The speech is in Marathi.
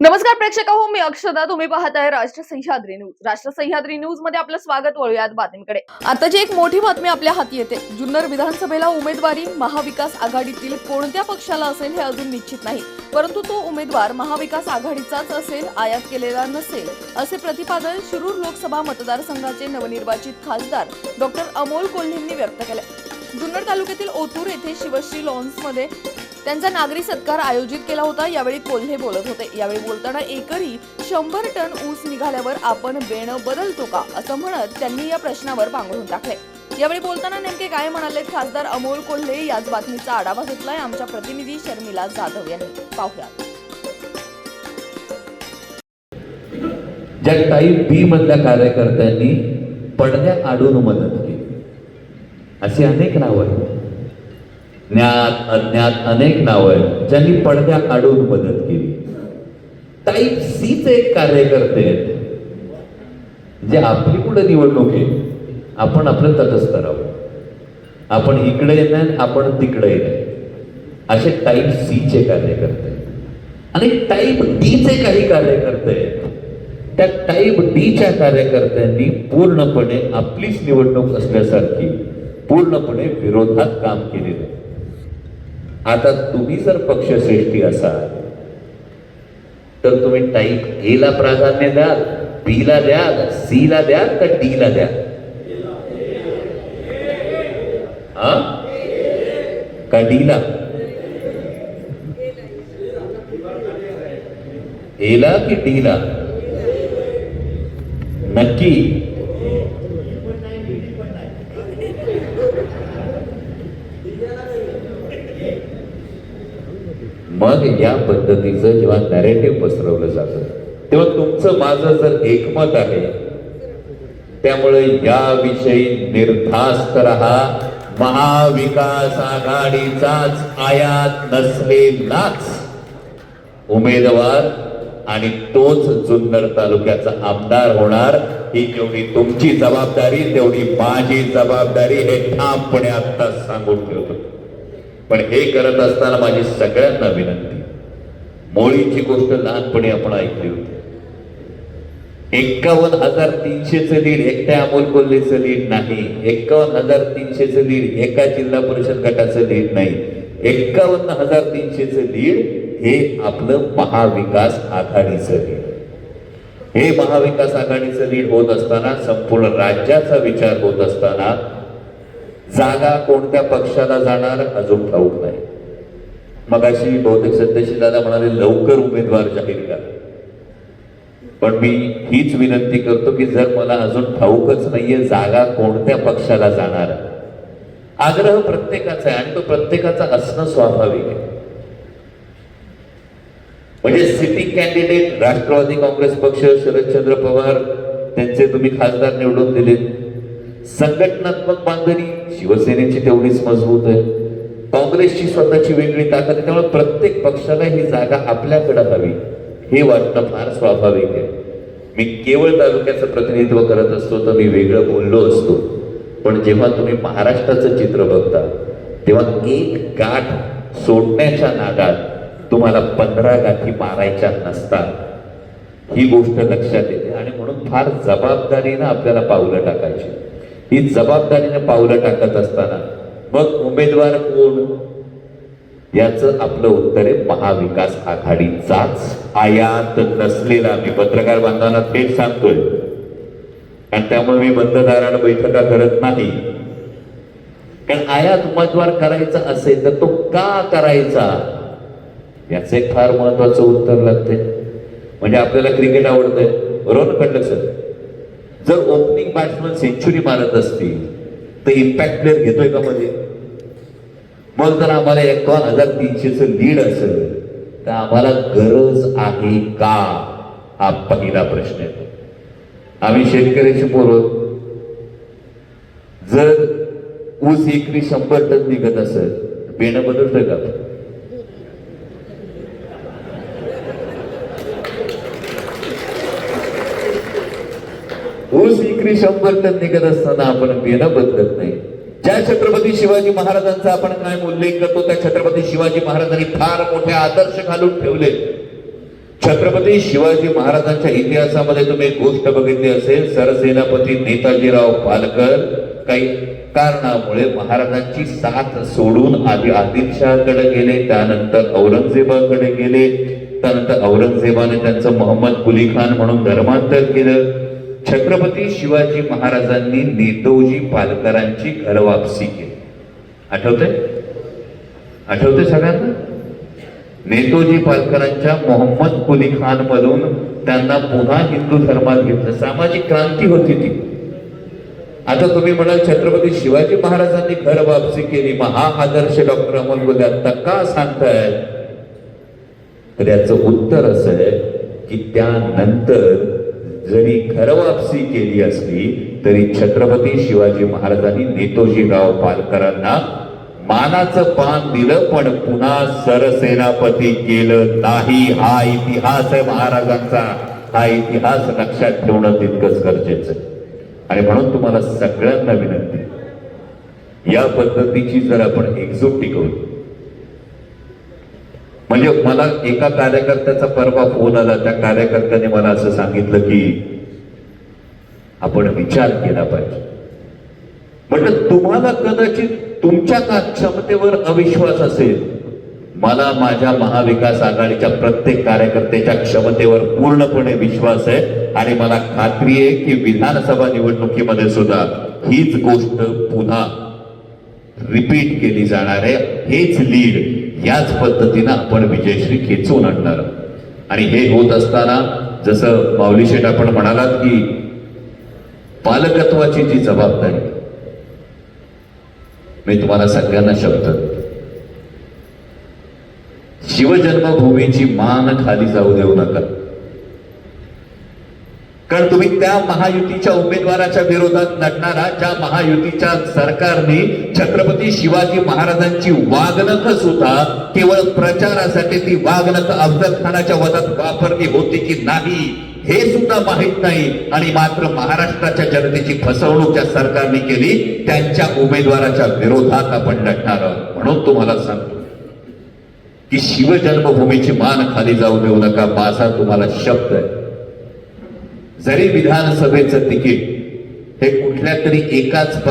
नमस्कार प्रेक्षक हो, मी अक्षदा. तुम्ही पाहताय राष्ट्र सह्याद्री न्यूज. राष्ट्र सह्याद्री न्यूज मध्ये आपलं स्वागत. वळूयात बातमीकडे. आताची एक मोठी बातमी आपल्या हाती येते. जुन्नर विधानसभेला उमेदवारी महाविकास आघाडीतील कोणत्या पक्षाला असेल हे अजून निश्चित नाही, परंतु तो उमेदवार महाविकास आघाडीचाच असेल, आयात केलेला नसेल, असे प्रतिपादन शिरूर लोकसभा मतदारसंघाचे नवनिर्वाचित खासदार डॉक्टर अमोल कोल्हेंनी व्यक्त केले. जुन्नर तालुक्यातील ओतूर येथे शिवश्री लॉन्समध्ये त्यांचा नागरी सत्कार आयोजित केला होता. यावेळी कोल्हे बोलत होते. यावेळी बोलताना एकरी 100 टन ऊस निघाल्यावर आपण बेणं बदलतो का, असं म्हणत त्यांनी या प्रश्नावर पांघरून टाकले. यावेळी बोलताना नेमके काय म्हणाले खासदार अमोल कोल्हे, याच बातमीचा आढावा घेतलाय आमच्या प्रतिनिधी शर्मिला जाधव यांनी. पाहूया. ज्या टाईप बी मधल्या कार्यकर्त्यांनी पडद्या आडून मदत केली, अशी अनेक नावं आहेत. ज्ञात अज्ञात अनेक नावं आहेत ज्यांनी पडद्या आडून मदत केली. टाईप सी चे एक कार्यकर्ते आहेत जे आपली कुठे निवडणूक आहे, आपण आपलं तटस्थ राहू, आपण इकडे नाही आपण तिकडे नाही, असे टाईप सी चे कार्यकर्ते. आणि टाईप डी चे काही कार्यकर्ते आहेत. त्या टाईप डी च्या कार्यकर्त्यांनी पूर्णपणे आपलीच निवडणूक असल्यासारखी पूर्णपणे विरोधात काम केलेलं. आता तुम्ही जर पक्षश्रेष्ठी असाल तर तुम्ही टाईप ए ला प्राधान्य द्याल, बी ला द्याल, सी ला द्याल का डी ला द्याल? का डी ला? ए ला की डी ला? नक्की? मग या पद्धतीचं जेव्हा नॅरेटिव्ह पसरवलं जातं तेव्हा तुमचं माझं जर एकमत आहे, त्यामुळे याविषयी निर्धास्त रहा. महाविकास आघाडीचाच आयात नसलेलाच उमेदवार आणि तोच जुन्नर तालुक्याचा आमदार होणार. ही जेवढी तुमची जबाबदारी तेवढी माझी जबाबदारी, हे ठामपणे आता सांगून ठेवतो. पण हे करत असताना माझी सगळ्यांना विनंती, मोळीची गोष्ट लहानपणी आपण ऐकली होती. 51,300चं लीड एकट्या अमोल कोल्हेचं लीड नाही. 51,300चं लीड एका जिल्हा परिषद गटाचं लीड नाही. 51,300चं लीड हे आपलं महाविकास आघाडीचं लीड. हे महाविकास आघाडीचं लीड होत असताना, संपूर्ण राज्याचा विचार होत असताना, जागा कोणत्या पक्षाला जाणार अजून ठाऊक नाही. मगाशी बहुतेक सत्यशील दादा म्हणाले लवकर उमेदवार जाहीर करा. पण मी हीच विनंती करतो की जर मला अजून ठाऊकच नाहीये जागा कोणत्या पक्षाला जाणार, आग्रह प्रत्येकाचा आहे आणि तो प्रत्येकाचा असणं स्वाभाविक आहे. म्हणजे सिटिंग कॅन्डिडेट राष्ट्रवादी काँग्रेस पक्ष, शरदचंद्र पवार त्यांचे तुम्ही खासदार निवडून दिले. संघटनात्मक बांधणी शिवसेनेची तेवढीच मजबूत आहे, काँग्रेसची स्वतःची वेगळी ताकद आहे. त्यामुळे प्रत्येक पक्षाला ही जागा आपल्याकडे हवी हे वाटणं फार स्वाभाविक आहे. मी केवळ तालुक्याचं प्रतिनिधित्व करत असतो तर मी वेगळं बोललो असतो. पण जेव्हा तुम्ही महाराष्ट्राचं चित्र बघता तेव्हा एक गाठ सोडण्याच्या नादात तुम्हाला 15 गाठी मारायच्या नसतात, ही गोष्ट लक्षात येते. आणि म्हणून फार जबाबदारीनं आपल्याला पावलं टाकायची. ही जबाबदारीने पावलं टाकत असताना मग उमेदवार कोण, याचं आपलं उत्तर आहे महाविकास आघाडीचाच आयात नसलेला. मी पत्रकार बांधवांना थेट सांगतोय आणि त्यामुळे मी बंद दारानं बैठका करत नाही. कारण आयात उमेदवार करायचा असेल तर तो का करायचा याचं एक फार महत्वाचं उत्तर लागते. म्हणजे आपल्याला क्रिकेट आवडतंय, बरोबर कळलं सर? जर ओपनिंग बॅट्समन सेंचुरी मारत असतील तर इम्पॅक्ट प्लेअर घेतोय का मध्ये? मग जर आम्हाला 51,300चं लीड असेल तर आम्हाला गरज आहे का, हा पहिला प्रश्न येतो. आम्ही शेतकऱ्याची पोरं, जर ऊस एकरी 100 टन निघत असेल बेणं बदलतोय का? ऊस एकरी 100 टन निघत असताना आपण बेणं बदलत नाही. ज्या छत्रपती शिवाजी महाराजांचा आपण काय उल्लेख करतो, त्या छत्रपती शिवाजी महाराजांनी फार मोठे आदर्श घालून ठेवले. छत्रपती शिवाजी महाराजांच्या इतिहासामध्ये तुम्ही एक गोष्ट बघितली असेल, सरसेनापती नेताजीराव पालकर काही कारणामुळे महाराजांची साथ सोडून आधी आदिलशहाकडे गेले, त्यानंतर औरंगजेबाकडे गेले, त्यानंतर औरंगजेबाने त्यांचं मोहम्मद कुली खान म्हणून धर्मांतर केलं. छत्रपती शिवाजी महाराजांनी नेताजी पालकरांची घरवापसी केली. आठवते सगळ्यांना? नेताजी पालकरांच्या मोहम्मद कुली खान मधून त्यांना पुन्हा हिंदू धर्मात घेतलं. सामाजिक क्रांती होती ती. आता तुम्ही म्हणाल छत्रपती शिवाजी महाराजांनी घर वापसी केली, मग हा आदर्श डॉक्टर अमोल कोल्हे आता का सांगताय? तर याचं उत्तर असं आहे की त्यानंतर जरी घरवापसी केली असली तरी छत्रपती शिवाजी महाराजांनी नेताजीराव पालकरांना मानाचं पान दिलं, पण पुन्हा सरसेनापती केलं नाही. हा इतिहास आहे महाराजांचा. हा इतिहास लक्षात ठेवणं तितकंच गरजेचं आहे. आणि म्हणून तुम्हाला सगळ्यांना विनंती, या पद्धतीची जर आपण एकजूट टिकवली, म्हणजे मला एका कार्यकर्त्याचा परवा फोन आला. त्या कार्यकर्त्याने मला असं सांगितलं की आपण विचार केला पाहिजे. म्हटलं तुम्हाला कदाचित तुमच्या क्षमतेवर अविश्वास असेल, मला माझ्या महाविकास आघाडीच्या प्रत्येक कार्यकर्त्याच्या क्षमतेवर पूर्णपणे विश्वास आहे. आणि मला खात्री आहे की विधानसभा निवडणुकीमध्ये सुद्धा हीच गोष्ट पुन्हा रिपीट केली जाणार आहे. हेच लीड याच पद्धतीनं आपण विजयश्री खेचून आणणार. आणि हे होत असताना जसं माऊली शेठ आपण म्हणालात की पालकत्वाची जी जबाबदारी, मी तुम्हाला सगळ्यांना शब्द, शिवजन्मभूमीची मान खाली जाऊ देऊ नका. कारण तुम्ही त्या महायुतीच्या उमेदवाराच्या विरोधात लढणारा, ज्या महायुतीच्या सरकारने छत्रपती शिवाजी महाराजांची वागणूक सुद्धा केवळ प्रचारासाठी ती वागणूक अफजल खानाच्या वधात वापरली होती की नाही हे सुद्धा माहित नाही. आणि मात्र महाराष्ट्राच्या जनतेची फसवणूक ज्या सरकारने केली त्यांच्या उमेदवाराच्या विरोधात आपण लढणार आहोत. म्हणून तुम्हाला सांगतो की शिवजन्मभूमीची मान खाली जाऊ देऊ नका. माझा तुम्हाला शब्द आहे, जरी विधानसभेचं तिकीट हे कुठल्या तरी एकाच